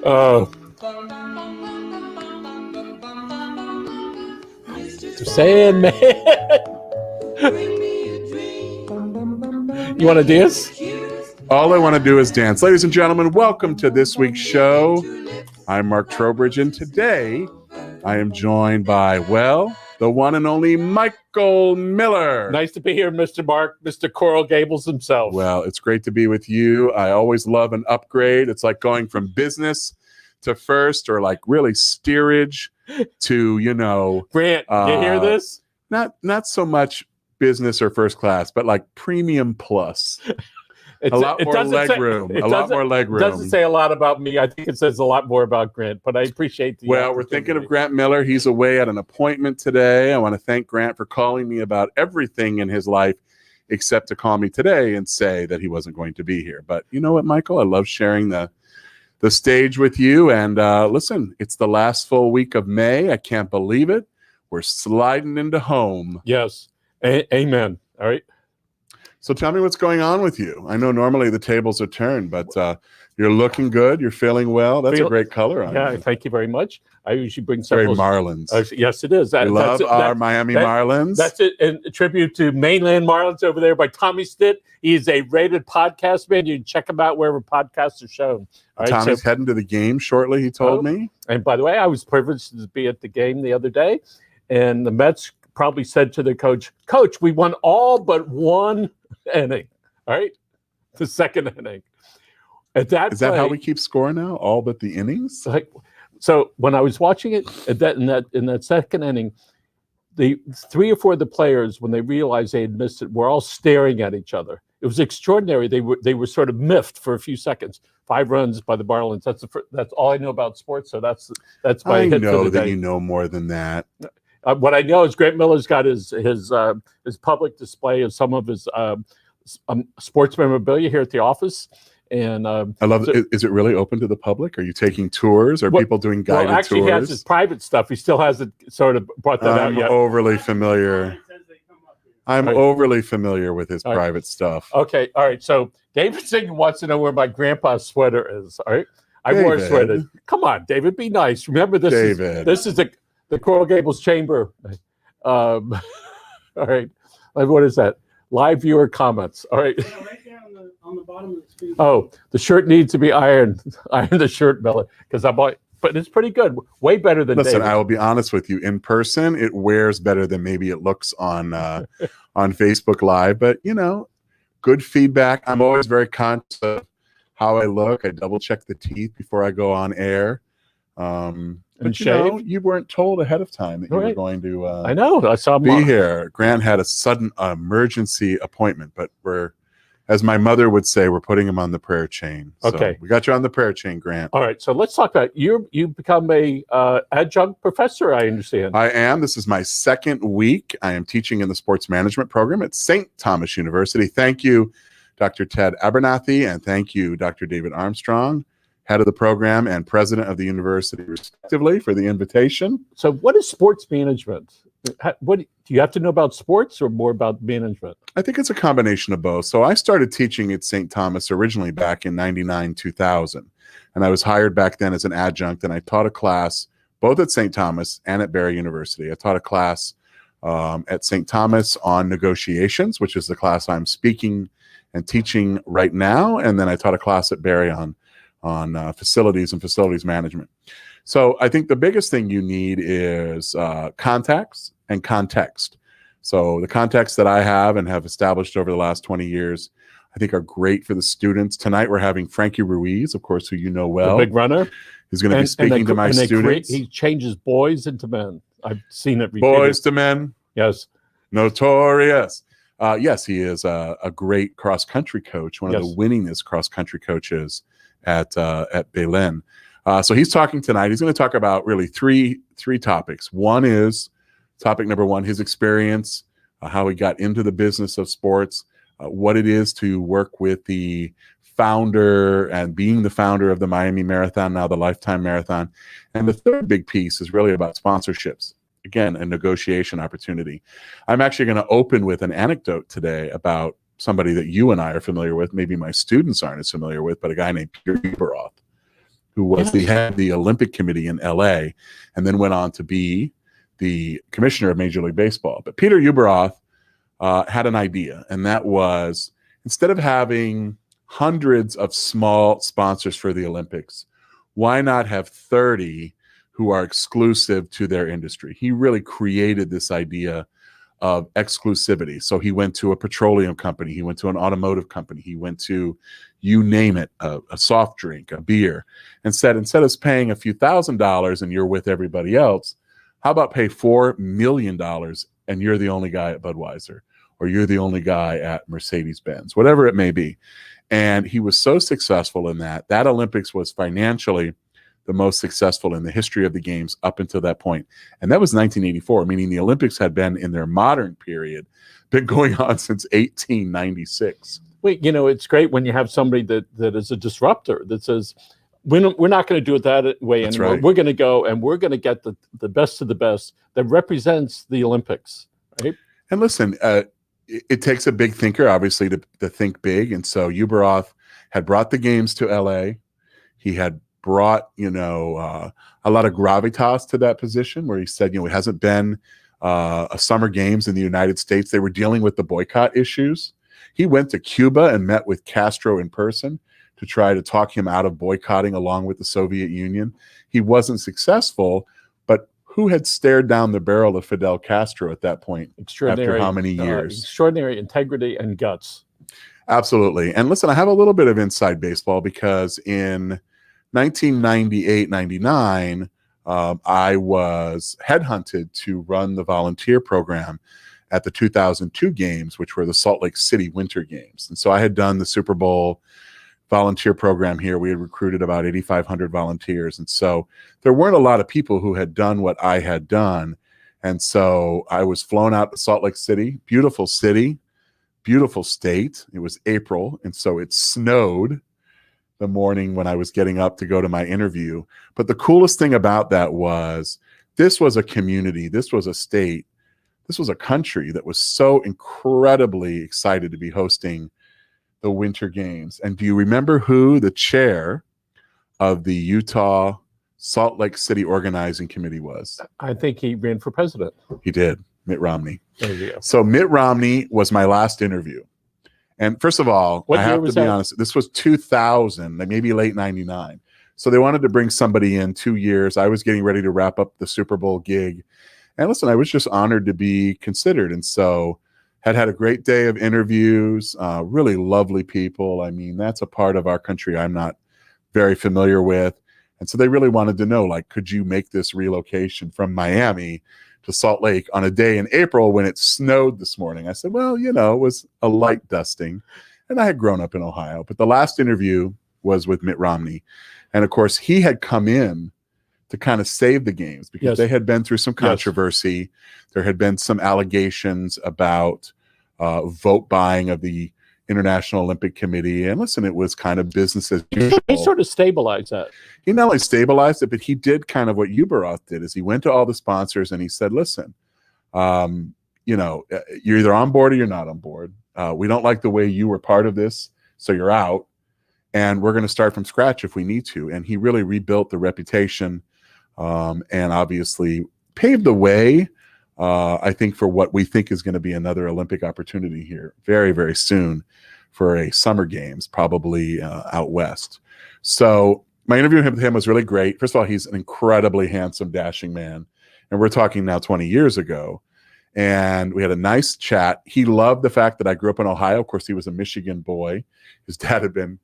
Oh. Mr. Sandman. You want to dance? All I want to do is dance. Ladies and gentlemen, welcome to this week's show. I'm Mark Trowbridge, and today I am joined by, well, the one and only Michael Miller. Nice to be here, Mr. Mark, Mr. Coral Gables himself. Well, it's great to be with you. I always love an upgrade. It's like going from business to first, or like really steerage to, Grant, you hear this? Not so much business or first class, but like premium plus. A lot more leg room. It doesn't say a lot about me. I think it says a lot more about Grant, but I appreciate the Well, we're thinking of Grant Miller. He's away at an appointment today. I want to thank Grant for calling me about everything in his life except to call me today and say that he wasn't going to be here. But you know what, Michael? I love sharing the stage with you. And listen, it's the last full week of May. I can't believe it. We're sliding into home. Yes. Amen. All right. So tell me what's going on with you. I know normally the tables are turned, but you're looking good. You're feeling well. That's a great color on you. Thank you very much. I usually bring several. Very Marlins. Yes, it is. We love our Miami Marlins. That's it. In tribute to Mainland Marlins over there by Tommy Stitt. He is a rated podcast man. You can check him out wherever podcasts are shown. All right, Tommy's heading to the game shortly, he told me. And by the way, I was privileged to be at the game the other day, and the Mets probably said to their coach, we won all but one inning. All right, the second inning. Is that how we keep score now? All but the innings? So when I was watching it in that second inning, the three or four of the players, when they realized they had missed it, were all staring at each other. It was extraordinary. They were sort of miffed for a few seconds. 5 runs by the Marlins. That's all I know about sports. So that's my hit for the day. I know that you know more than that. What I know is Grant Miller's got his public display of some of his sports memorabilia here at the office. And I love it. Is it really open to the public? Are you taking tours? Are people doing guided tours? Actually, he has his private stuff. He still hasn't sort of brought that out yet. I'm overly familiar with his private stuff. Okay, all right. So David Singh wants to know where my grandpa's sweater is. All right, I wore a sweater. Come on, David, be nice. Remember this. David. This is the Coral Gables Chamber. All right, what is that? Live viewer comments. All right. Right there on the bottom of the screen. Oh, the shirt needs to be ironed. Iron the shirt, Miller, but it's pretty good. Way better than Listen, David. I will be honest with you. In person, it wears better than maybe it looks on Facebook Live. But, good feedback. I'm always very conscious of how I look. I double check the teeth before I go on air. But you weren't told ahead of time that you were going to I know. I saw be here. Grant had a sudden emergency appointment, but as my mother would say, we're putting him on the prayer chain. So okay. We got you on the prayer chain, Grant. All right. So let's talk about you've become a adjunct professor, I understand. I am. This is my second week. I am teaching in the sports management program at St. Thomas University. Thank you, Dr. Ted Abernathy, and thank you, Dr. David Armstrong, head of the program and president of the university, respectively, for the invitation. So what is sports management? What do you have to know about sports or more about management? I think it's a combination of both. So I started teaching at St. Thomas originally back in 99, 2000. And I was hired back then as an adjunct, and I taught a class both at St. Thomas and at Barry University. I taught a class at St. Thomas on negotiations, which is the class I'm speaking and teaching right now. And then I taught a class at Barry on facilities and facilities management. So I think the biggest thing you need is contacts and context. So the contacts that I have and have established over the last 20 years, I think are great for the students. Tonight we're having Frankie Ruiz, of course, who you know well. The big runner. Who's going to be speaking to my students. He changes boys into men. I've seen it repeated. Boys to men. Yes. Notorious. Yes, he is a great cross-country coach, one of the winningest cross-country coaches at Belen. So he's talking tonight. He's going to talk about really three topics. One is topic number one, his experience, how he got into the business of sports, what it is to work with the founder and being the founder of the Miami Marathon, now the Lifetime Marathon. And the third big piece is really about sponsorships. Again, a negotiation opportunity. I'm actually going to open with an anecdote today about somebody that you and I are familiar with, maybe my students aren't as familiar with, but a guy named Peter Ueberroth, who was the head of the Olympic Committee in LA, and then went on to be the commissioner of Major League Baseball. But Peter Ueberroth had an idea, and that was, instead of having hundreds of small sponsors for the Olympics, why not have 30 who are exclusive to their industry? He really created this idea of exclusivity. So he went to a petroleum company, he went to an automotive company, he went to, you name it, a soft drink, a beer, and said, instead of paying a few $1,000s and you're with everybody else, how about pay $4 million and you're the only guy at Budweiser, or you're the only guy at Mercedes-Benz, whatever it may be. And he was so successful in that Olympics was financially the most successful in the history of the games up until that point. And that was 1984, meaning the Olympics had been, in their modern period, been going on since 1896. Wait, it's great when you have somebody that is a disruptor that says, we're not going to do it that way That's anymore. right. We're going to go and we're going to get the best of the best that represents the Olympics, right? And listen, it takes a big thinker, obviously, to think big. And so Ueberroth had brought the games to LA. He had brought, a lot of gravitas to that position, where he said, it hasn't been a summer games in the United States. They were dealing with the boycott issues. He went to Cuba and met with Castro in person to try to talk him out of boycotting along with the Soviet Union. He wasn't successful, but who had stared down the barrel of Fidel Castro at that point? Extraordinary. After how many years? Extraordinary integrity and guts. Absolutely. And listen, I have a little bit of inside baseball, because in 1998-99, I was headhunted to run the volunteer program at the 2002 games, which were the Salt Lake City Winter Games. And so I had done the Super Bowl volunteer program here. We had recruited about 8,500 volunteers. And so there weren't a lot of people who had done what I had done. And so I was flown out to Salt Lake City, beautiful city, beautiful state. It was April, and so it snowed the morning when I was getting up to go to my interview. But the coolest thing about that was, this was a community, this was a state, this was a country that was so incredibly excited to be hosting the Winter Games. And do you remember who the chair of the Utah Salt Lake City Organizing Committee was? I think he ran for president. He did, Mitt Romney. There you go. So Mitt Romney was my last interview. And first of all, What I year have to was be that? honest, this was 2000, maybe late 99. So they wanted to bring somebody in 2 years. I was getting ready to wrap up the Super Bowl gig. And listen, I was just honored to be considered. And so had a great day of interviews, really lovely people. I mean, that's a part of our country I'm not very familiar with. And so they really wanted to know, could you make this relocation from Miami to Salt Lake on a day in April when it snowed this morning? I said, well, it was a light dusting. And I had grown up in Ohio. But the last interview was with Mitt Romney. And of course, he had come in to kind of save the games, because they had been through some controversy. Yes. There had been some allegations about vote buying of the International Olympic Committee. And listen, it was kind of business as usual. He sort of stabilized that. He not only stabilized it, but he did kind of what Ueberroth did, is he went to all the sponsors and he said, listen, you're either on board or you're not on board. We don't like the way you were part of this, so you're out. And we're going to start from scratch if we need to. And he really rebuilt the reputation and obviously paved the way, I think, for what we think is going to be another Olympic opportunity here very, very soon for a summer games, probably out west. So my interview with him was really great. First of all, he's an incredibly handsome, dashing man. And we're talking now 20 years ago. And we had a nice chat. He loved the fact that I grew up in Ohio. Of course, he was a Michigan boy. His dad had been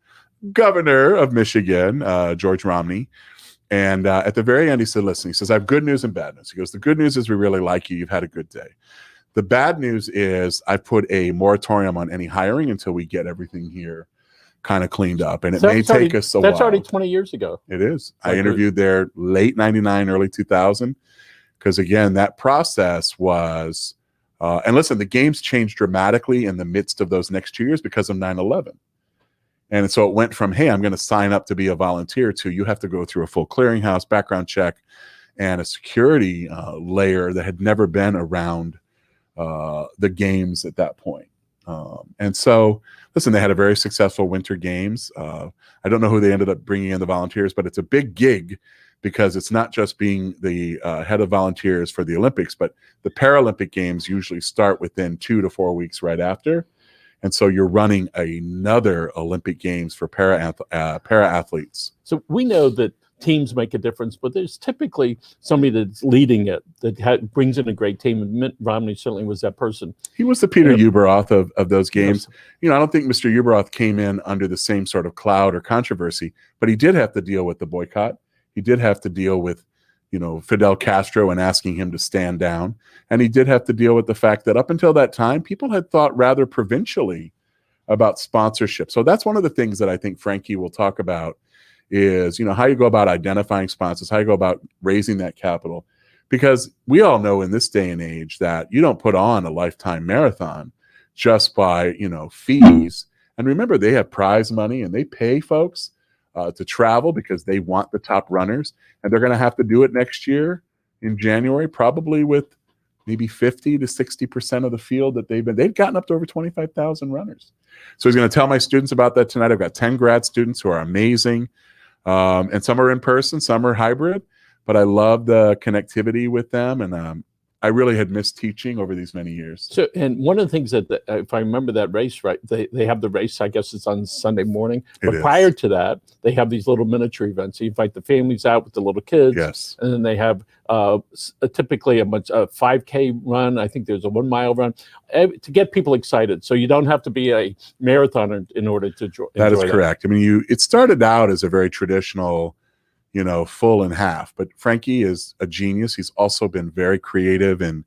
governor of Michigan, George Romney. And at the very end, he said, listen, he says, I have good news and bad news. He goes, the good news is we really like you. You've had a good day. The bad news is I put a moratorium on any hiring until we get everything here kind of cleaned up. And it may take us a while. That's already 20 years ago. It is. I interviewed there late 99, early 2000. Because again, that process was, and listen, the games changed dramatically in the midst of those next 2 years because of 9/11. And so it went from, hey, I'm going to sign up to be a volunteer, to you have to go through a full clearinghouse background check and a security layer that had never been around the games at that point. And so, listen, they had a very successful Winter Games. I don't know who they ended up bringing in the volunteers, but it's a big gig because it's not just being the head of volunteers for the Olympics, but the Paralympic Games usually start within 2 to 4 weeks right after. And so you're running another Olympic Games for para-athletes. So we know that teams make a difference, but there's typically somebody that's leading it that brings in a great team. And Mitt Romney certainly was that person. He was the Peter Ueberroth of those games. Yes. You know, I don't think Mr. Ueberroth came in under the same sort of cloud or controversy, but he did have to deal with the boycott. He did have to deal with, you know, Fidel Castro and asking him to stand down. And he did have to deal with the fact that up until that time, people had thought rather provincially about sponsorship. So that's one of the things that I think Frankie will talk about is, you know, how you go about identifying sponsors, how you go about raising that capital. Because we all know in this day and age that you don't put on a lifetime marathon just by, you know, fees. And remember, they have prize money and they pay folks to travel because they want the top runners. And they're going to have to do it next year in January, probably with maybe 50 to 60% of the field that they've gotten up to over 25,000 runners. So he's going to tell my students about that tonight. I've got 10 grad students who are amazing. And some are in person, some are hybrid, but I love the connectivity with them. And I really had missed teaching over these many years. So, and one of the things that, if I remember that race right, they have the race, I guess it's on Sunday morning. But prior to that, they have these little miniature events. So you invite the families out with the little kids. Yes. And then they have typically a 5K run. I think there's a 1 mile run to get people excited. So you don't have to be a marathoner in order to enjoy that. Is correct. I mean, it started out as a very traditional, you know, full and half, but Frankie is a genius. He's also been very creative in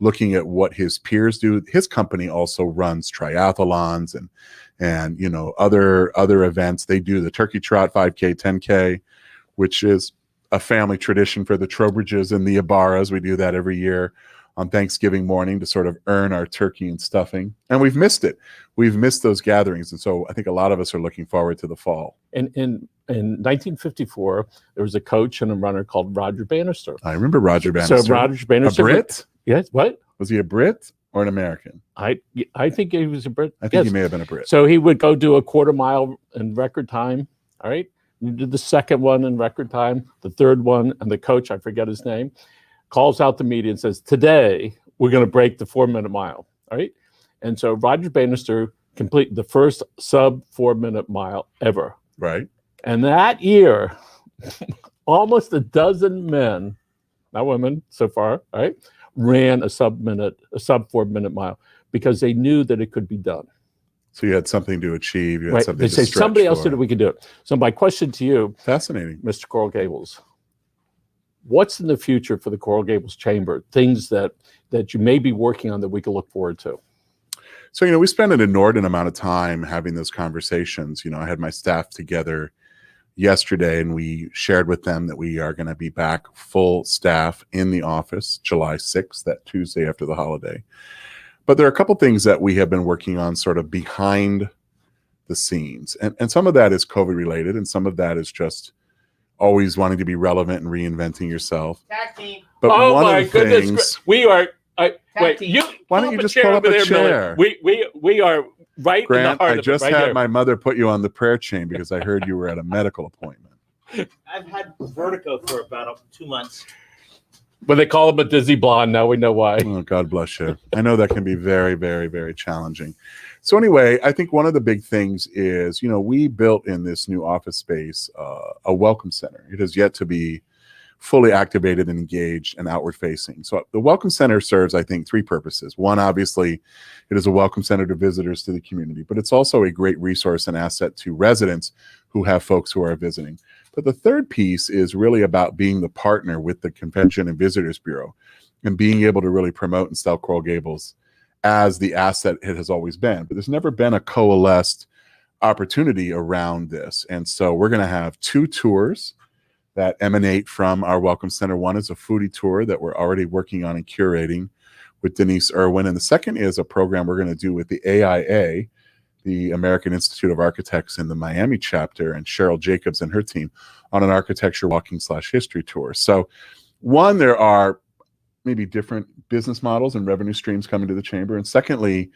looking at what his peers do. His company also runs triathlons and you know, other events. They do the Turkey Trot 5K, 10K, which is a family tradition for the Trowbridges and the Ibarras. We do that every year on Thanksgiving morning to sort of earn our turkey and stuffing. And we've missed it. We've missed those gatherings. And so I think a lot of us are looking forward to the fall. And in 1954, there was a coach and a runner called Roger Bannister. I remember Roger Bannister. So Roger Bannister. A Brit? Yes, what? Was he a Brit or an American? I think he was a Brit. I think he may have been a Brit. So he would go do a quarter mile in record time. All right. You did the second one in record time, the third one, and the coach, I forget his name, calls out the media and says, today we're going to break the 4-minute mile. All right. And so Roger Bannister completed the first sub 4-minute mile ever. Right. And that year, almost a dozen men, not women so far, right, ran a sub 4-minute mile because they knew that it could be done. So you had something to achieve. You had right. something they to say stretch somebody else for. did it, we can do it. So my question to you, fascinating, Mr. Coral Gables, what's in the future for the Coral Gables Chamber? Things that you may be working on that we can look forward to. So, you know, we spend an inordinate amount of time having those conversations. You know, I had my staff together yesterday and we shared with them that we are going to be back full staff in the office July 6th, that Tuesday after the holiday. But there are a couple things that we have been working on sort of behind the scenes. And some of that is COVID related and some of that is just always wanting to be relevant and reinventing yourself. Tag team. But oh one my of the goodness, things, we are. Wait, team. you. Why don't you just pull up a chair? We are right Grant, in the heart I of it. just Right had here. my mother put you on the prayer chain because I heard you were at a medical appointment. I've had vertigo for about 2 months. But they call him a dizzy blonde. Now we know why. Oh, God bless you. I know that can be very, very, very challenging. So anyway, I think one of the big things is, you know, we built in this new office space a welcome center. It has yet to be fully activated and engaged and outward facing. So the Welcome Center serves, I think, 3 purposes. One, obviously, it is a welcome center to visitors to the community, but it's also a great resource and asset to residents who have folks who are visiting. But the third piece is really about being the partner with the Convention and Visitors Bureau and being able to really promote and sell Coral Gables as the asset it has always been. But there's never been a coalesced opportunity around this. And so we're going to have 2 tours that emanate from our Welcome Center. One is a foodie tour that we're already working on and curating with Denise Irwin. And the second is a program we're going to do with the AIA, the American Institute of Architects in the Miami chapter, and Cheryl Jacobs and her team on an architecture walking/history tour. So one, there are maybe different business models and revenue streams coming to the chamber. And secondly,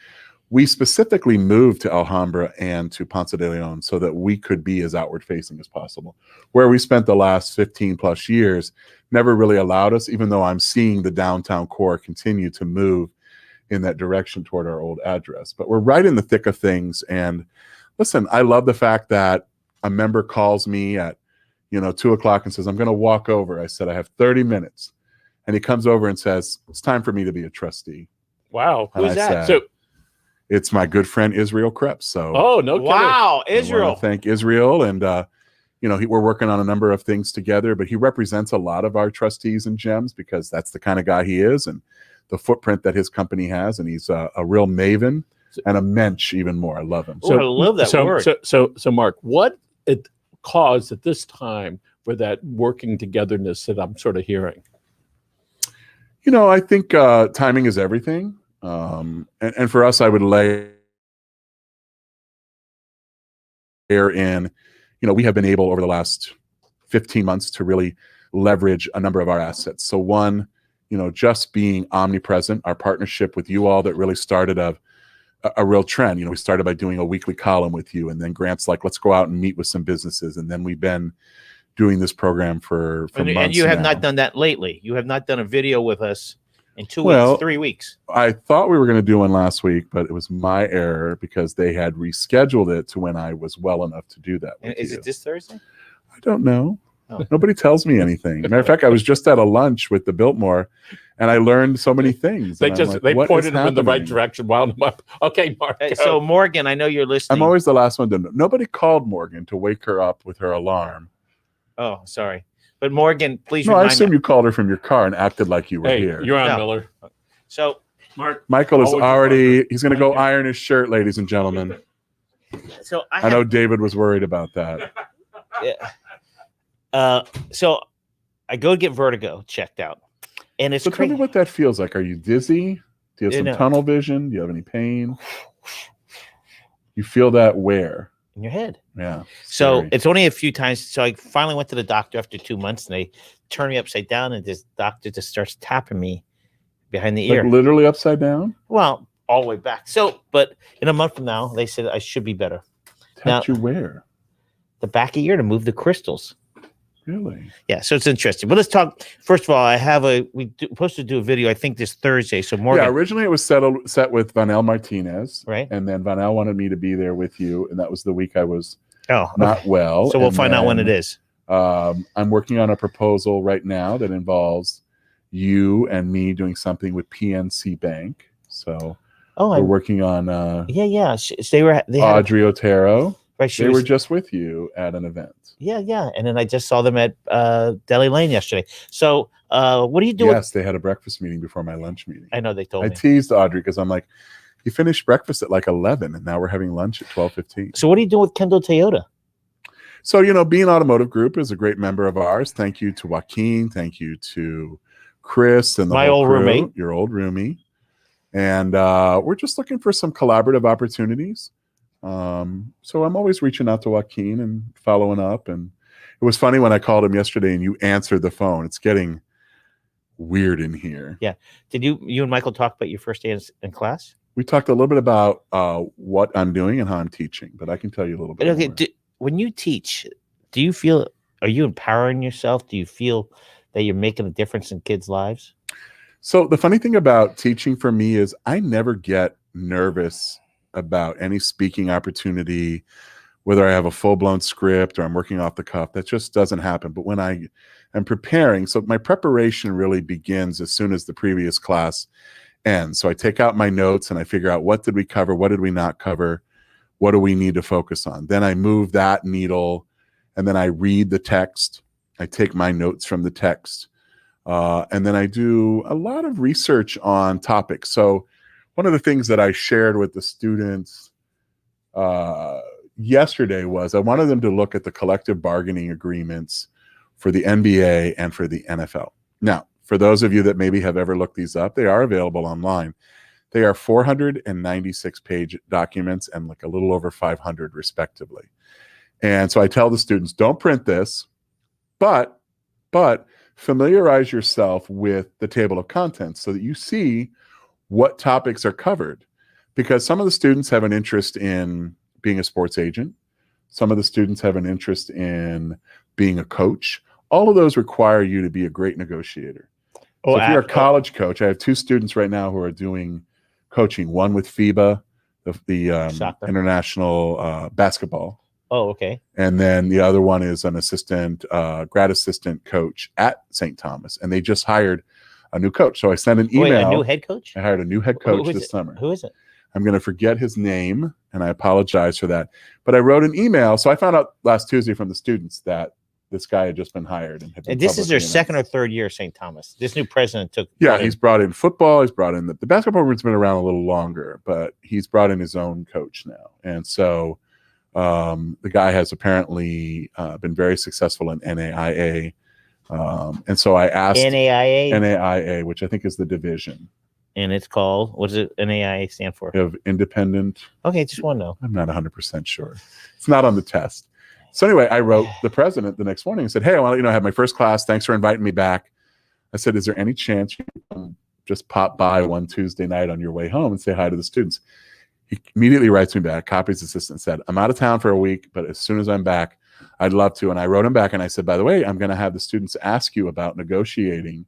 we specifically moved to Alhambra and to Ponce de Leon so that we could be as outward facing as possible. Where we spent the last 15 plus years never really allowed us, even though I'm seeing the downtown core continue to move in that direction toward our old address. But we're right in the thick of things. And listen, I love the fact that a member calls me at 2 o'clock and says, I'm going to walk over. I said, I have 30 minutes. And he comes over and says, it's time for me to be a trustee. Wow. And Who's I that? said, it's my good friend Israel Krebs. So, Oh, no kidding. Wow, I wanna Israel. thank Israel, and we're working on a number of things together. But he represents a lot of our trustees and gems because that's the kind of guy he is, and the footprint that his company has. And he's a real maven and a mensch, even more. I love him. Oh, I love that word. So, Mark, what it caused at this time for that working togetherness that I'm sort of hearing? I think timing is everything. And for us, I would layer in, we have been able over the last 15 months to really leverage a number of our assets. So one, just being omnipresent, our partnership with you all that really started a real trend. We started by doing a weekly column with you, and then Grant's like, let's go out and meet with some businesses. And then we've been doing this program for months. And you have now. not done that lately. You have not done a video with us in 2 Well, weeks, 3 weeks. I thought we were going to do one last week, but it was my error because they had rescheduled it to when I was well enough to do that. And is it this Thursday? I don't know. Oh. Nobody tells me anything. Matter of fact, I was just at a lunch with the Biltmore, and I learned so many things. They And I'm just like, they what pointed is him in the right happening? direction, wound him up. Okay, Mark. Hey, go. so Morgan, I know you're listening. I'm always the last one to know. Nobody called Morgan to wake her up with her alarm. Oh, sorry. But Morgan, please No, I remind assume me. you called her from your car and acted like you were Hey, here. you're on, No. Miller. So, Mark. Michael is Always already, he's going to go iron his shirt, ladies and gentlemen. I I know David was worried about that. So I go get vertigo checked out, and it's So tell me crazy. what that feels like. Are you dizzy? Do you have some No. tunnel vision? Do you have any pain? You feel that where? In your head. Yeah. So scary. it's only a few times. So I finally went to the doctor after 2 months, and they turned me upside down, and this doctor just starts tapping me behind the ear. Like literally upside down? Well, all the way back. So, but in a month from now, they said I should be better. Tapped you where? The back of the ear to move the crystals. Really? Yeah, so it's interesting. But let's talk. First of all, we're supposed to do a video, I think, this Thursday. So Morgan, Yeah, originally it was set with Vanel Martinez. Right. And then Vanel wanted me to be there with you. And that was the week I was oh, not okay. well. So we'll And find out when then, it is. I'm working on a proposal right now that involves you and me doing something with PNC Bank. So Oh, we're working on yeah. They had Audrey Otero. right. She They was, were just with you at an event. yeah. And then I just saw them at Deli Lane yesterday. So what are you doing? Yes, they had a breakfast meeting before my lunch meeting. I know they told I me. teased Audrey because I'm like, you finished breakfast at like 11 and now we're having lunch at 12:15. So what are you doing with Kendall Toyota? So, Bean Automotive Group is a great member of ours. Thank you to Joaquin. Thank you to Chris and My whole old crew, roommate. your old roomie. And we're just looking for some collaborative opportunities. So I'm always reaching out to Joaquin and following up. And it was funny when I called him yesterday and you answered the phone. It's getting weird in here. Yeah. Did you and Michael talk about your first day in class? We talked a little bit about what I'm doing and how I'm teaching, but I can tell you a little bit Okay. more. When you teach, do you feel? Are you empowering yourself? Do you feel that you're making a difference in kids' lives? So the funny thing about teaching for me is I never get nervous about any speaking opportunity, whether I have a full-blown script or I'm working off the cuff. That just doesn't happen. But when I am preparing, so my preparation really begins as soon as the previous class ends. So I take out my notes and I figure out what did we cover, what did we not cover, what do we need to focus on. Then I move that needle and then I read the text. I take my notes from the text. And then I do a lot of research on topics. So one of the things that I shared with the students yesterday was I wanted them to look at the collective bargaining agreements for the NBA and for the NFL. Now, for those of you that maybe have ever looked these up, they are available online. They are 496-page documents and like a little over 500 respectively. And so I tell the students, don't print this, but familiarize yourself with the table of contents so that you see what topics are covered. because some of the students have an interest in being a sports agent. Some of the students have an interest in being a coach. All of those require you to be a great negotiator. So if you're a college coach, I have 2 students right now who are doing coaching, one with FIBA, the international basketball. Oh, okay. And then the other one is an assistant, grad assistant coach at St. Thomas. And they just hired a new coach. So I sent an email. Wait, a new head coach? I hired a new head coach this summer. Who is it? I'm going to forget his name, and I apologize for that. But I wrote an email. So I found out last Tuesday from the students that this guy had just been hired. And this is their second or third year at St. Thomas. This new president took. Yeah, he's brought in football. He's brought in the basketball room's been around a little longer, but he's brought in his own coach now. And so the guy has apparently been very successful in NAIA. And so I asked NAIA, which I think is the division. And it's called, what does it NAIA stand for? Of independent. Okay, just want to know. I'm not 100% sure. It's not on the test. So anyway, I wrote the president the next morning and said, hey, I want to let you know I have my first class. Thanks for inviting me back. I said, is there any chance you can just pop by one Tuesday night on your way home and say hi to the students? He immediately writes me back, copies assistant, and said, I'm out of town for a week, but as soon as I'm back, I'd love to. And I wrote him back and I said, by the way, I'm going to have the students ask you about negotiating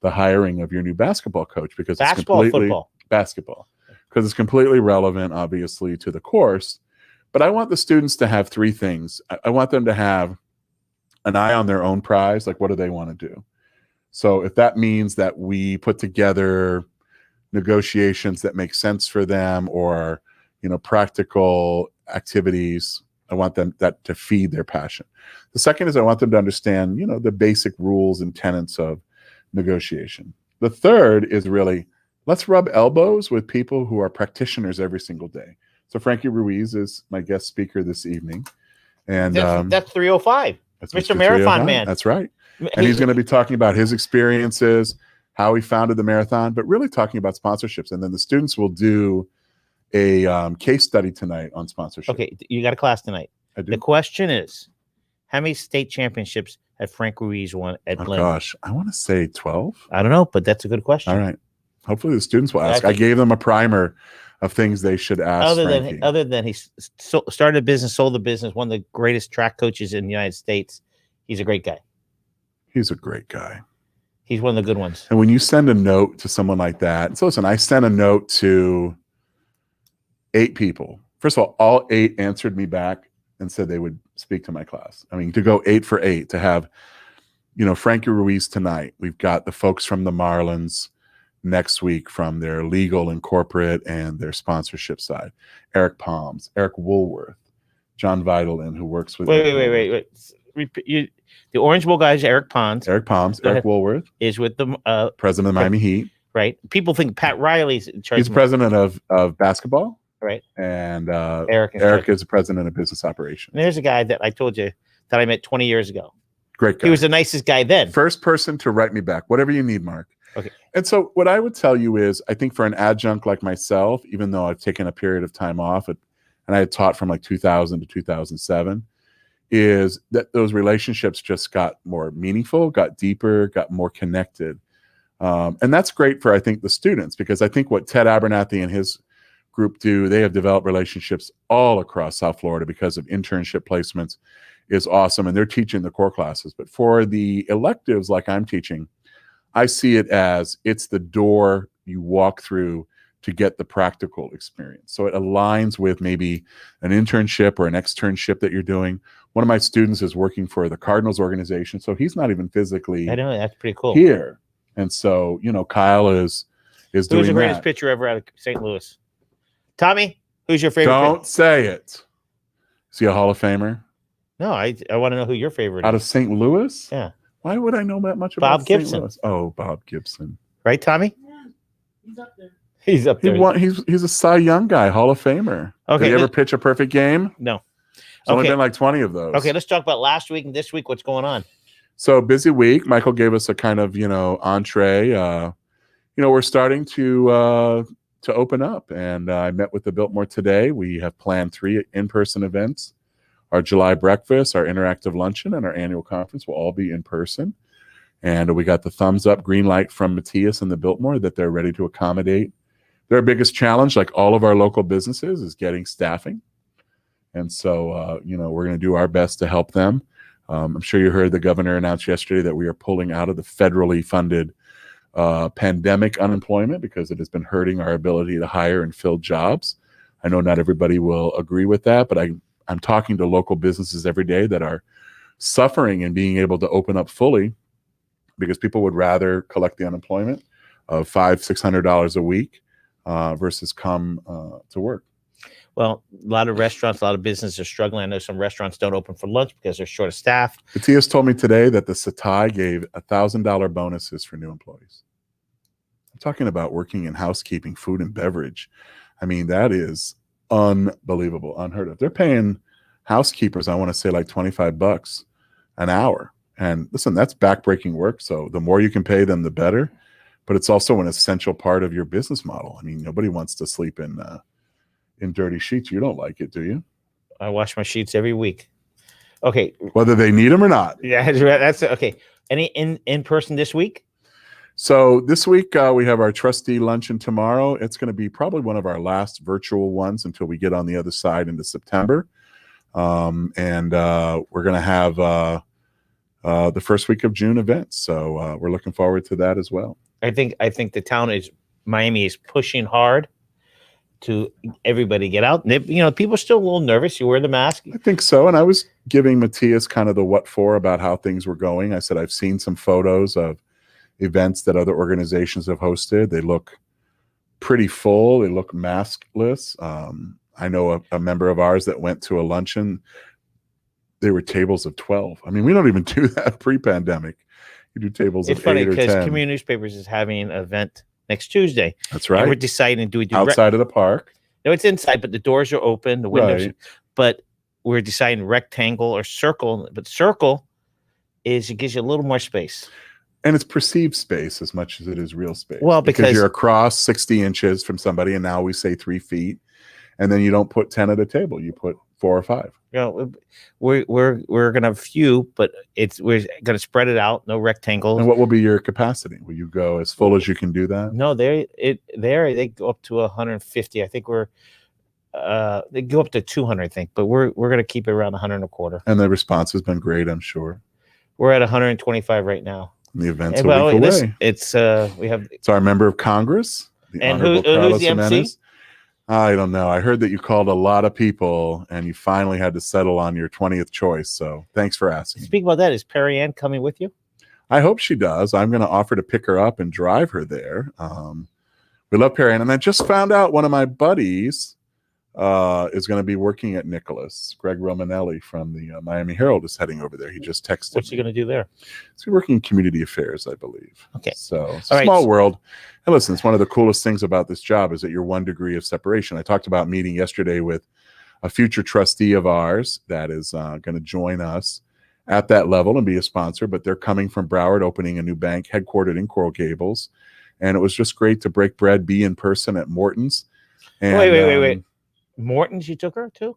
the hiring of your new basketball coach because it's completely basketball, because it's completely relevant, obviously, to the course. But I want the students to have 3 things. I want them to have an eye on their own prize. Like, what do they want to do? So if that means that we put together negotiations that make sense for them, or, practical activities, I want them to feed their passion. The second is I want them to understand, the basic rules and tenets of negotiation. The third is really, let's rub elbows with people who are practitioners every single day. So Frankie Ruiz is my guest speaker this evening. And that's 305. That's Mr. Marathon Man. That's right. And he's going to be talking about his experiences, how he founded the marathon, but really talking about sponsorships. And then the students will do a case study tonight on sponsorship. Okay, you got a class tonight. I do. The question is, how many state championships had Frank Ruiz won at Blinn? Gosh, I want to say 12. I don't know, but that's a good question. All right. Hopefully the students will ask. I gave them a primer of things they should ask. Other than he started a business, sold the business, one of the greatest track coaches in the United States. He's a great guy. He's a great guy. He's one of the good ones. And when you send a note to someone like that, so listen, I sent a note to 8 people. First of all 8 answered me back and said they would speak to my class. I mean, to go 8 for 8, to have, Frankie Ruiz tonight. We've got the folks from the Marlins next week from their legal and corporate and their sponsorship side. Eric Palms, Eric Woolworth, John Vitalin, who works with. Wait. The Orange Bowl guy is Eric Palms. Eric Woolworth is with the president of the Miami Heat. Right. People think Pat Riley's in charge. He's president of basketball. Right. And Eric is the president of business operations. And there's a guy that I told you that I met 20 years ago. Great guy. He was the nicest guy then. First person to write me back. Whatever you need, Mark. Okay. And so what I would tell you is, I think for an adjunct like myself, even though I've taken a period of time off, and I had taught from like 2000 to 2007, is that those relationships just got more meaningful, got deeper, got more connected. And that's great for, I think, the students, because I think what Ted Abernathy and his group do, they have developed relationships all across South Florida because of internship placements, is awesome. And they're teaching the core classes. But for the electives like I'm teaching, I see it as it's the door you walk through to get the practical experience. So it aligns with maybe an internship or an externship that you're doing. One of my students is working for the Cardinals organization, so he's not even physically. I know, that's pretty cool. Here. And so, Kyle is doing that. Who's the greatest pitcher ever out of St. Louis? Tommy, who's your favorite? Don't say it. Is he a Hall of Famer? No, I want to know who your favorite out is. of St. Louis? Yeah. Why would I know that much about Bob Gibson? St. Louis? Oh, Bob Gibson. Right, Tommy? Yeah, he's up there. He's up there. He's a Cy Young guy, Hall of Famer. Okay. Did he ever pitch a perfect game? No. It's only been like 20 of those. Okay, let's talk about last week and this week. What's going on? So busy week. Michael gave us a kind of, entree. We're starting to open up, and I met with the Biltmore today. We have planned 3 in-person events. Our July breakfast, our interactive luncheon, and our annual conference will all be in person. And we got the thumbs up, green light from Matthias and the Biltmore that they're ready to accommodate Their biggest challenge, like all of our local businesses, is getting staffing. And so, we're going to do our best to help them. I'm sure you heard the governor announce yesterday that we are pulling out of the federally funded pandemic unemployment because it has been hurting our ability to hire and fill jobs. I know not everybody will agree with that, but I'm talking to local businesses every day that are suffering and being able to open up fully because people would rather collect the unemployment of $500-$600 a week versus come to work. Well, a lot of restaurants, a lot of businesses are struggling. I know some restaurants don't open for lunch because they're short of staff. Matthias told me today that the Satai gave $1,000 bonuses for new employees. I'm talking about working in housekeeping, food and beverage. I mean, that is unbelievable, unheard of. They're paying housekeepers, I want to say like $25 an hour. And listen, that's backbreaking work. So the more you can pay them, the better. But it's also an essential part of your business model. I mean, nobody wants to sleep in dirty sheets. You don't like it, do you? I wash my sheets every week. Okay. Whether they need them or not. Yeah, that's okay. Any in person this week? So this week we have our trustee luncheon tomorrow. It's going to be probably one of our last virtual ones until we get on the other side into September. And we're going to have the first week of June events. So we're looking forward to that as well. I think Miami is pushing hard to everybody get out. People are still a little nervous. You wear the mask. I think so. And I was giving Matthias kind of the what for about how things were going. I said, I've seen some photos of events that other organizations have hosted. They look pretty full. They look maskless. I know a member of ours that went to a luncheon. There were tables of 12. I mean, we don't even do that pre-pandemic. You do tables of 8 or 10. It's funny because Community Newspapers is having an event next Tuesday. That's right. And we're deciding, do we do outside of the park? No, it's inside, but the doors are open, the windows. Right. But we're deciding rectangle or circle. But circle it gives you a little more space. And it's perceived space as much as it is real space. Well, because you're across 60 inches from somebody, and now we say 3 feet, and then you don't put 10 at a table. You put 4 or 5. We're gonna have few, but we're gonna spread it out. No rectangles. And what will be your capacity? Will you go as full as you can do that? No, they go up to 150. I think they go up to 200. I think, but we're gonna keep it around 125. And the response has been great, I'm sure. We're at 125 right now. And the event's a week away. It's our member of Congress, the and Honorable who's Carlos the MC? Jimenez. I don't know. I heard that you called a lot of people and you finally had to settle on your 20th choice. So thanks for asking. Speaking about that, is Perry Ann coming with you? I hope she does. I'm going to offer to pick her up and drive her there. We love Perry Ann. And I just found out one of my buddies is going to be working at Nicholas. Greg Romanelli from the Miami Herald is heading over there. He just texted What's he going to do there? He's working in community affairs, I believe. Okay. So it's a small world. And listen, it's one of the coolest things about this job is that you're 1 degree of separation. I talked about meeting yesterday with a future trustee of ours that is going to join us at that level and be a sponsor, but they're coming from Broward, opening a new bank headquartered in Coral Gables. And it was just great to break bread, be in person at Morton's. And, wait. Morton's, you took her to?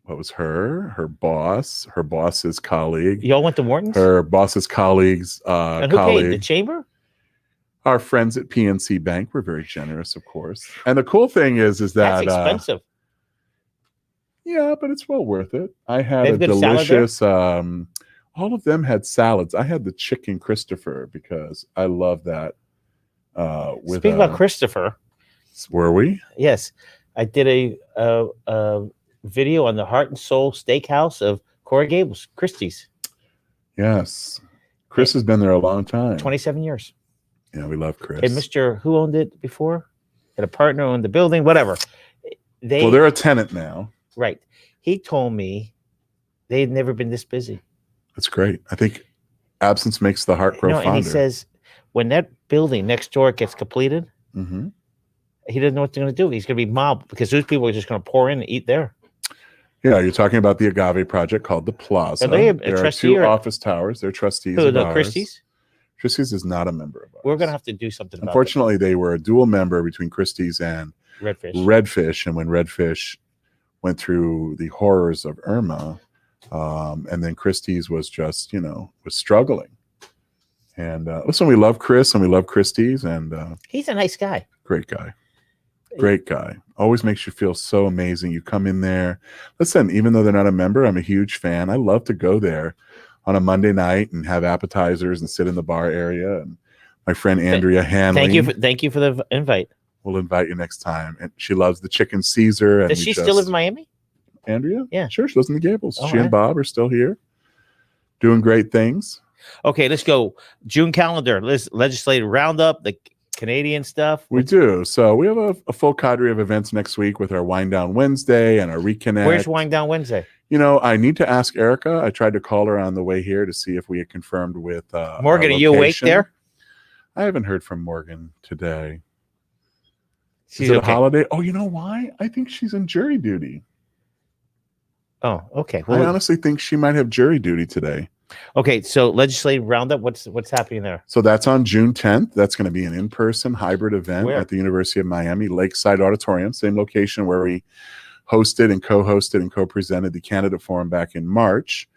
What was her boss's colleague. Y'all went to Morton's? Her boss's colleagues. And who paid? The chamber? Our friends at PNC Bank were very generous, of course. And the cool thing is that that's expensive. Yeah, but it's well worth it. I had a delicious. All of them had salads. I had the chicken Christopher because I love that. Speaking about Christopher, were we? Yes, I did a video on the Heart and Soul Steakhouse of Coral Gables, Christie's. Yes, Chris has been there a long time. 27 years. Yeah, we love Chris. And Mr. Who owned it before? Had a partner owned the building, whatever. They're a tenant now. Right. He told me they had never been this busy. That's great. I think absence makes the heart grow fonder. And he says when that building next door gets completed, he doesn't know what they're going to do. He's going to be mobbed because those people are just going to pour in and eat there. Yeah, you're talking about the Agave project called the Plaza. There are 2 office towers. They're trustees of ours. Christie's? Christie's is not a member of ours. We're going to have to do something about it. Unfortunately, they were a dual member between Christie's and Redfish. And when Redfish went through the horrors of Irma, and then Christie's was just, was struggling. And listen, we love Chris and we love Christie's. And he's a nice guy. Great guy. Great guy. Always makes you feel so amazing. You come in there. Listen, even though they're not a member, I'm a huge fan. I love to go there on a Monday night and have appetizers and sit in the bar area. And my friend Andrea Hanley. Thank you for the invite. We'll invite you next time. And she loves the chicken Caesar. And Does she still live in Miami? Andrea? Yeah. Sure. She lives in the Gables. Oh, she and Bob are still here doing great things. Okay, let's go. June calendar. Legislative roundup, the Canadian stuff. We do. So we have a full cadre of events next week with our Wind Down Wednesday and our Reconnect. Where's Wind Down Wednesday? You know, I need to ask Erica. I tried to call her on the way here to see if we had confirmed with Morgan. Are you awake there? I haven't heard from Morgan today. She's Is it okay. a holiday? Oh, you know why? I think she's in jury duty. Oh, okay. I honestly think she might have jury duty today. Okay, so legislative roundup. What's happening there? So that's on June 10th. That's going to be an in-person hybrid event Where? at the University of Miami Lakeside Auditorium, same location where we hosted and co-hosted and co-presented the candidate forum back in March.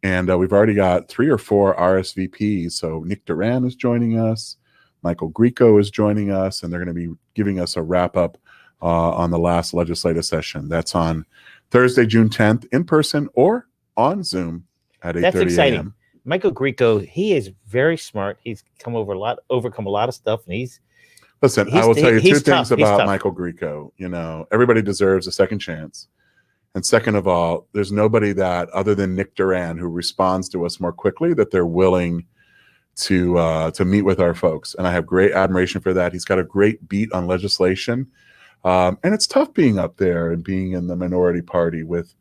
And we've already got 3 or 4 RSVPs. So Nick Duran is joining us. Michael Grieco is joining us. And they're going to be giving us a wrap-up on the last legislative session. That's on Thursday, June 10th, in person or on Zoom at 8:30 That's exciting. a.m. Michael Grieco, he is very smart. He's overcome a lot of stuff, and Listen, I will tell you 2 he's things tough. He's about tough. Michael Grieco. You know, everybody deserves a second chance. And second of all, there's nobody that, other than Nick Duran, who responds to us more quickly, that they're willing to meet with our folks. And I have great admiration for that. He's got a great beat on legislation. And it's tough being up there and being in the minority party with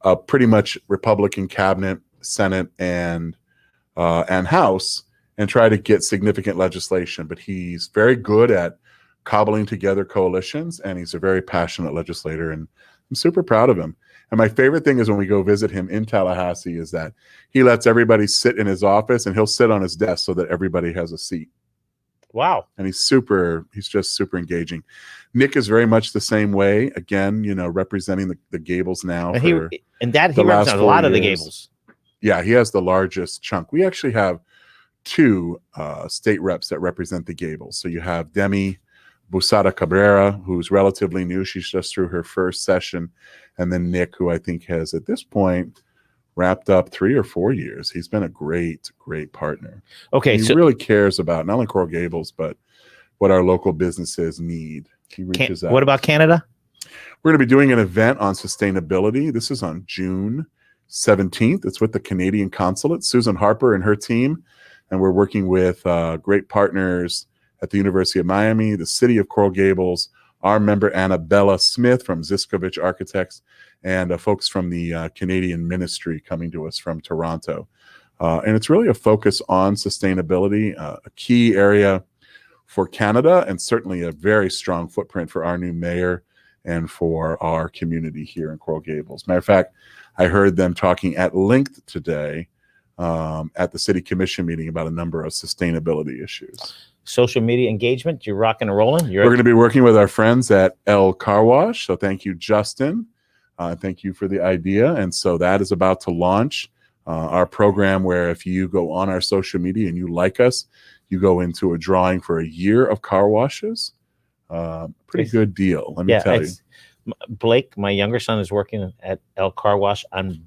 a pretty much Republican cabinet, Senate, and House, and try to get significant legislation. But he's very good at cobbling together coalitions, and he's a very passionate legislator, and I'm super proud of him. And my favorite thing is when we go visit him in Tallahassee is that he lets everybody sit in his office, and he'll sit on his desk so that everybody has a seat. Wow. And he's just super engaging. Nick is very much the same way. Again, you know, representing the Gables now. And for he the last represents a 4 lot of the years. Gables. Yeah, he has the largest chunk. We actually have 2 state reps that represent the Gables. So you have Demi Busada Cabrera, who's relatively new. She's just through her first session. And then Nick, who I think has at this point wrapped up 3 or 4 years. He's been a great partner. Okay, He really cares about not only Coral Gables, but what our local businesses need. He reaches out. What about Canada? We're going to be doing an event on sustainability. This is on June 17th. It's with the Canadian Consulate, Susan Harper and her team. And we're working with great partners at the University of Miami, the city of Coral Gables, our member Annabella Smith from Ziskovich Architects, and folks from the Canadian Ministry coming to us from Toronto. And it's really a focus on sustainability, a key area for Canada, and certainly a very strong footprint for our new mayor and for our community here in Coral Gables. Matter of fact, I heard them talking at length today at the city commission meeting about a number of sustainability issues. Social media engagement, you're rocking and rolling. We're going to be working with our friends at El Car Wash. So thank you, Justin. Thank you for the idea. And so that is about to launch our program where if you go on our social media and you like us, you go into a drawing for a year of car washes. Pretty good deal, let me tell you. Blake, my younger son, is working at El Car Wash on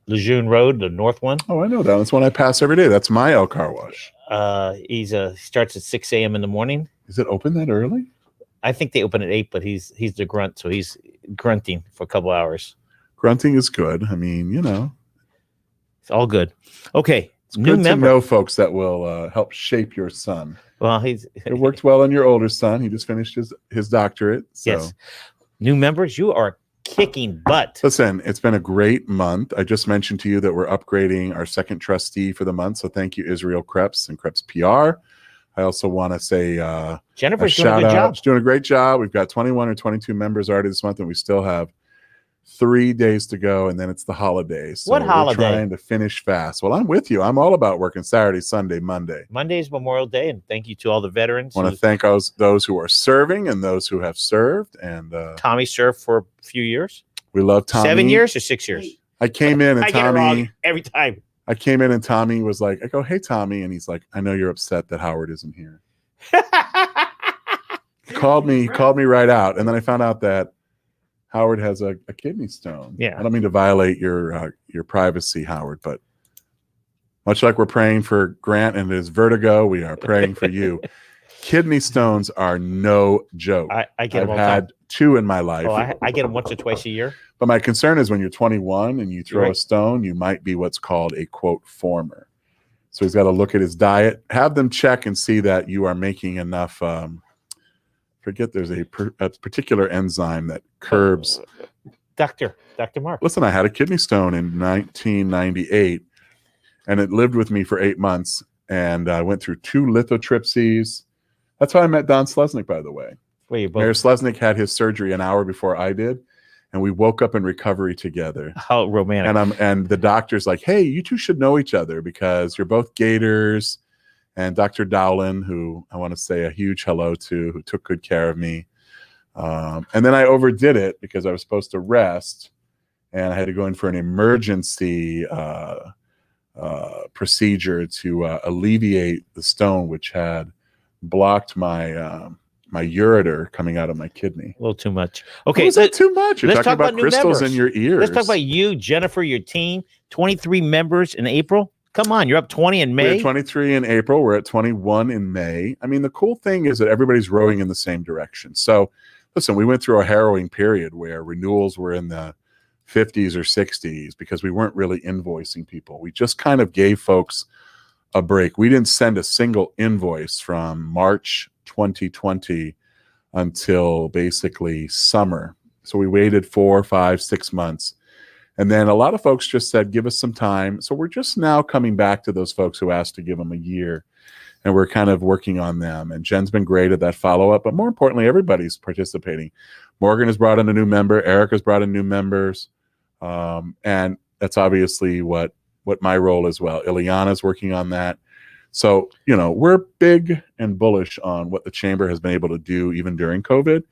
Lejeune Road, the north one. Oh, I know that. That's one I pass every day. That's my El Car Wash. He starts at 6 a.m. in the morning. Is it open that early? I think they open at 8, but he's the grunt, so he's grunting for a couple hours. Grunting is good. I mean, you know. It's all good. Okay. It's good to know folks that will help shape your son. Well, it worked well on your older son. He just finished his doctorate. So. Yes. New members, you are kicking butt. Listen, it's been a great month. I just mentioned to you that we're upgrading our second trustee for the month. So thank you, Israel Krebs and Krebs PR. I also want to say Jennifer's doing a good job. She's doing a great job. We've got 21 or 22 members already this month, and we still have 3 days to go, and then it's the holidays. So what holiday? We're trying to finish fast. Well, I'm with you. I'm all about working Saturday, Sunday, Monday. Monday is Memorial Day, and thank you to all the veterans. I want to thank those who are serving and those who have served. And Tommy served for a few years. We love Tommy. 7 years or 6 years? I came in and I Tommy get it wrong every time. I came in and Tommy was like, I go, hey, Tommy. And he's like, I know you're upset that Howard isn't here. called me right out, and then I found out that Howard has a kidney stone. Yeah. I don't mean to violate your privacy, Howard, but much like we're praying for Grant and his vertigo, we are praying for you. Kidney stones are no joke. I get I've them all the had time. 2 in my life. Oh, I get them once or twice a year. But my concern is when you're 21 and you throw Right. a stone, you might be what's called a quote former. So he's got to look at his diet, have them check and see that you are making enough. Forget there's a particular enzyme that curbs. Dr. Mark. Listen, I had a kidney stone in 1998, and it lived with me for 8 months. And I went through 2 lithotripsies. That's how I met Don Slesnick, by the way. Wait, you both. Mayor Slesnick had his surgery an hour before I did, and we woke up in recovery together. How romantic. And the doctor's like, hey, you two should know each other because you're both Gators. And Dr. Dowlin, who I want to say a huge hello to, who took good care of me. And then I overdid it because I was supposed to rest, and I had to go in for an emergency procedure to alleviate the stone, which had blocked my my ureter coming out of my kidney. A little too much. Okay, Was that too much? You're let's talking talk about about new crystals members. in your ears. let's talk about you, Jennifer, your team. 23 members in April. Come on, you're up 20 in We May. had 23 in April. We're at 21 in May. I mean, the cool thing is that everybody's rowing in the same direction. So, listen, we went through a harrowing period where renewals were in the 50s or 60s because we weren't really invoicing people. We just kind of gave folks a break. We didn't send a single invoice from March 2020 until basically summer. So we waited 4, 5, 6 months. And then a lot of folks just said, give us some time. So we're just now coming back to those folks who asked to give them a year. And we're kind of working on them. And Jen's been great at that follow-up. But more importantly, everybody's participating. Morgan has brought in a new member. Eric has brought in new members. And that's obviously what my role as well. Ileana's working on that. So, we're big and bullish on what the chamber has been able to do even during COVID.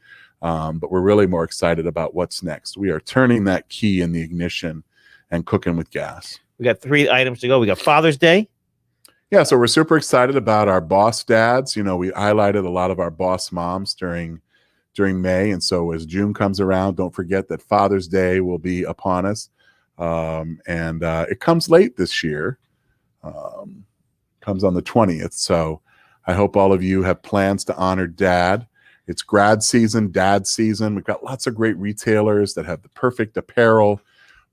But we're really more excited about what's next. We are turning that key in the ignition and cooking with gas. We got 3 items to go. We got Father's Day. Yeah, so we're super excited about our boss dads. We highlighted a lot of our boss moms during May. And so as June comes around, don't forget that Father's Day will be upon us. And it comes late this year. Comes on the 20th. So I hope all of you have plans to honor Dad. It's grad season, dad season. We've got lots of great retailers that have the perfect apparel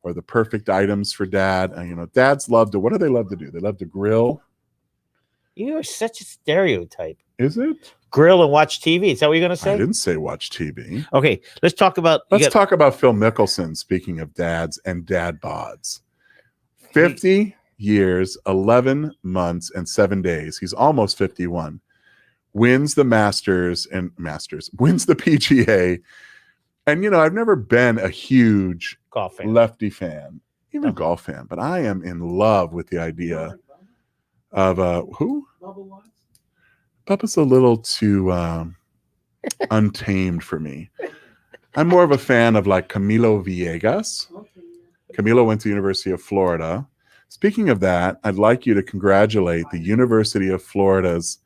or the perfect items for Dad. And, dads love to, what do they love to do? They love to grill. You are such a stereotype. Is it? Grill and watch TV. Is that what you're going to say? I didn't say watch TV. Okay, let's talk about. Let's talk about Phil Mickelson, speaking of dads and dad bods. 50 years, 11 months, and 7 days. He's almost 51. Wins the wins the PGA. And, I've never been a huge golf fan. lefty fan, even golf fan, but I am in love with the idea of who? Bubba's a little too untamed for me. I'm more of a fan of like Camilo Villegas. Camilo went to the University of Florida. Speaking of that, I'd like you to congratulate the University of Florida's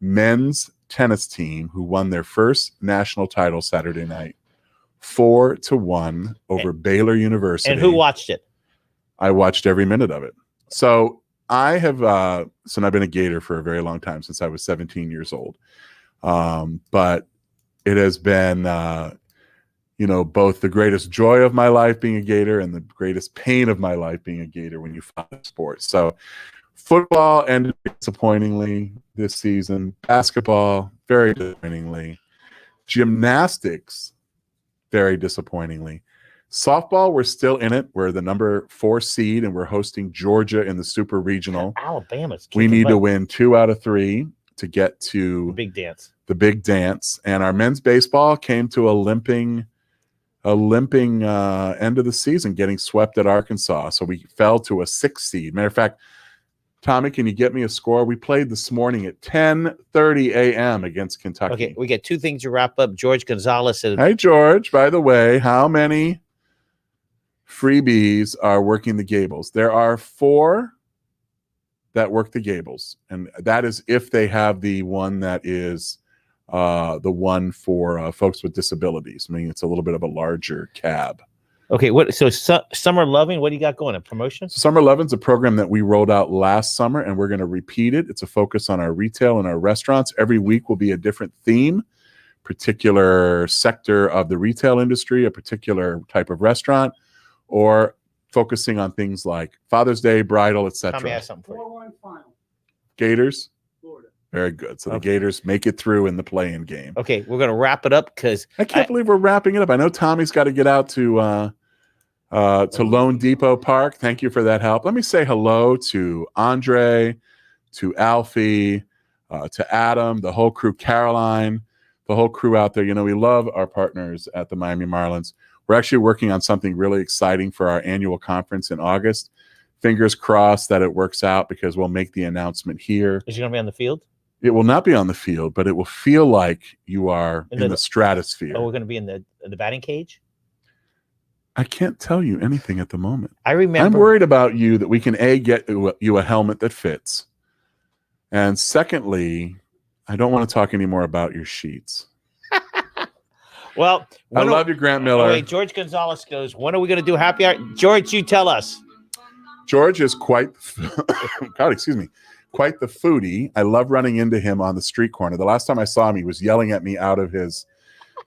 men's tennis team who won their first national title Saturday night, 4-1 over Baylor University. And who watched it? I watched every minute of it. So I have, I've been a Gator for a very long time, since I was 17 years old. But it has been, both the greatest joy of my life being a Gator and the greatest pain of my life being a Gator when you follow sports. So football ended disappointingly this season. Basketball, very disappointingly. Gymnastics, very disappointingly. Softball, we're still in it. We're the number 4 seed, and we're hosting Georgia in the Super Regional. Alabama's. We need to win 2 out of 3 to get to the big dance. The big dance. And our men's baseball came to a limping end of the season, getting swept at Arkansas. So we fell to a 6 seed. Matter of fact, Tommy, can you get me a score? We played this morning at 10:30 a.m. against Kentucky. Okay, we got 2 things to wrap up. George Gonzalez said, Hey, George, by the way, how many freebies are working the Gables? There are 4 that work the Gables. And that is if they have the one that is the one for folks with disabilities. I mean, it's a little bit of a larger cab. Okay, so Summer Loving, what do you got going? A promotion? Summer Lovin's a program that we rolled out last summer, and we're going to repeat it. It's a focus on our retail and our restaurants. Every week will be a different theme, particular sector of the retail industry, a particular type of restaurant, or focusing on things like Father's Day, bridal, Tommy etc. has something for you. 4-1 final, Gators, Florida. very good. So the Okay. Gators make it through in the play-in game. Okay, we're gonna wrap it up because I can't believe we're wrapping it up. I know Tommy's got to get out to Lone Depot Park. Thank you for that help. Let me say hello to Andre, to Alfie, to Adam, the whole crew, Caroline, the whole crew out there. You know, we love our partners at the Miami Marlins. We're actually working on something really exciting for our annual conference in August. Fingers crossed that it works out, because we'll make the announcement here. is she gonna be on the field? It will not be on the field, but it will feel like you are In in the- the stratosphere. Oh, we're gonna be in the batting cage. I can't tell you anything at the moment. I remember. I'm worried about you that we can get you a helmet that fits. And secondly, I don't want to talk anymore about your sheets. Well, I love you, Grant Miller. Wait, George Gonzalez goes, when are we gonna do happy hour? George, you tell us. George is quite, God, excuse me, quite the foodie. I love running into him on the street corner. The last time I saw him, he was yelling at me out of his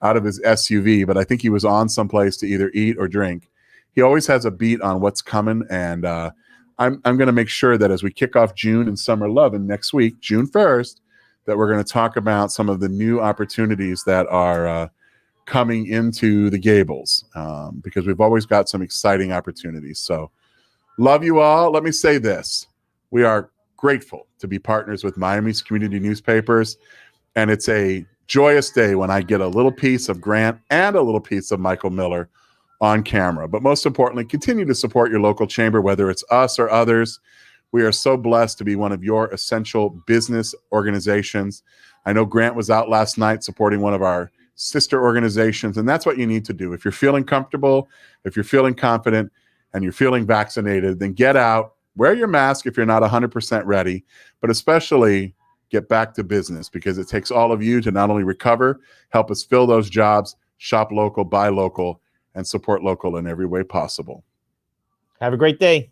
SUV, but I think he was on someplace to either eat or drink. He always has a beat on what's coming, and I'm going to make sure that as we kick off June and Summer Lovin' next week, June 1st, that we're going to talk about some of the new opportunities that are coming into the Gables, because we've always got some exciting opportunities. So love you all. Let me say this. We are grateful to be partners with Miami's community newspapers, and it's a joyous day when I get a little piece of Grant and a little piece of Michael Miller on camera. But most importantly, continue to support your local chamber, whether it's us or others. We are so blessed to be one of your essential business organizations. I know Grant was out last night supporting one of our sister organizations, and that's what you need to do. If you're feeling comfortable, if you're feeling confident, and you're feeling vaccinated, then get out, wear your mask if you're not 100% ready, but especially get back to business, because it takes all of you to not only recover, help us fill those jobs, shop local, buy local, and support local in every way possible. Have a great day.